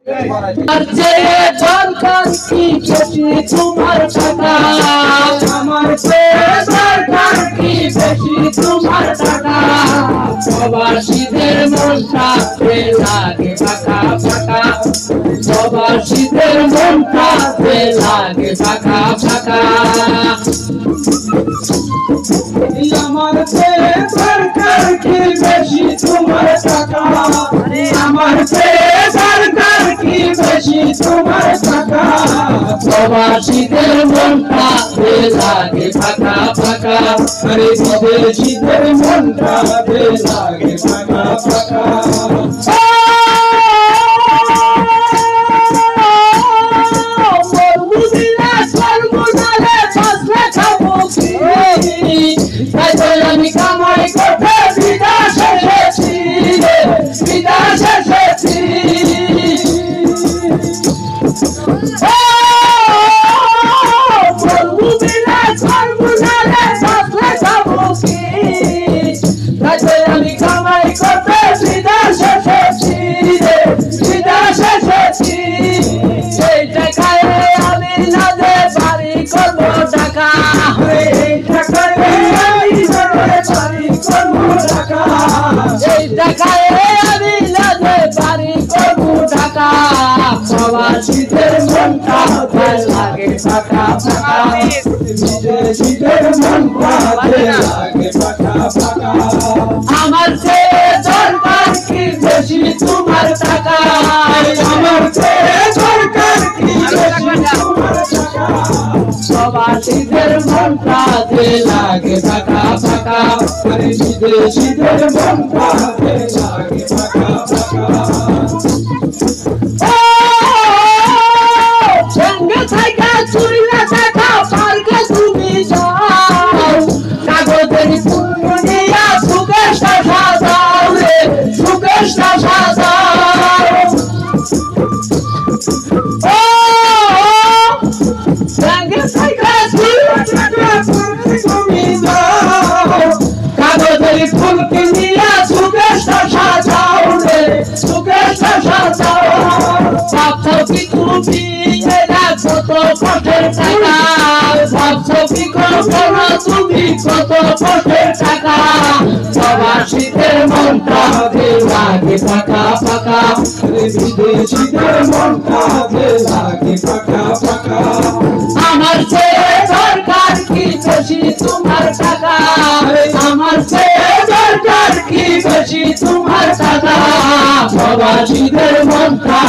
আর যে দরকার কি বেশি তোমার টাকা, আমার যে দরকার কি বেশি তোমার টাকা। প্রবাসীদের মনটা লাগে ফাঁকা ফাঁকা, প্রবাসীদের মনটা লাগে ফাঁকা ফাঁকা। আমার যে দরকার কি বেশি তোমার টাকা, আমার যে দরকার কি বেশি তোমার টাকা। প্রবাসীদের মনটা লাগে ফাঁকা ফাঁকা, আরে বিদেশীদের মনটা লাগে ফাঁকা ফাঁকা। আমি কামাই করতে বিদেশ এসেছি, বিদেশ এসেছি। আমি কামাই করতে বিদেশ এসেছি, বিদেশ এসেছি। সেই টাকায় আমি না যে বাড়ি করবো টাকা, এই টাকায় আমি বাড়ি করবো টাকা, এই টাকায় আমি না যে বাড়ি করবো টাকা। প্রবাসীদের মনটা লাগে ফাঁকা ফাঁকা, বিদেশীদের মনটা লাগে ফাঁকা ফাঁকা। আমার যে দরকার কি বেশি তোমার টাকা, আমার যে দরকার কি বেশি তোমার টাকা। প্রবাসীদের মনটা লাগে ফাঁকা ফাঁকা, বিদেশীদের মনটা লাগে ফাঁকা ফাঁকা। সঙ্গে থাকা চুরিলা দেখা পার্কে তুমি যাও, কাগজের ফুল নিয়া সুকেশটা সাজাও রে, সুকেশটা সাজাও। সঙ্গে থাকা চুরিলা দেখা পার্কে তুমি যাও, কাগজের ফুল নিয়া সুকেশটা সাজাও রে, সুকেশটা সাজাও। ভাবছো কি তুমি এরা কত কষ্টের টাকা, ভাবছো কি কখনো তুমি কত কষ্টের টাকা। প্রবাসীদের মনটা লাগে ফাঁকা ফাঁকা, বিদেশীদের মনটা লাগে ফাঁকা ফাঁকা। আমার যে দরকার কি বেশি তোমার টাকা, আমার যে দরকার কি বেশি তোমার টাকা। প্রবাসীদের মনটা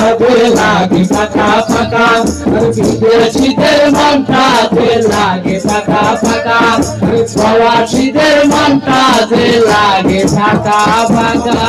লাগে ফাঁকা ফাঁকা, বিদেশীদের মনটা লাগে ফাঁকা ফাঁকা। প্রবাসীদের মনটা লাগে ফাঁকা ফাঁকা।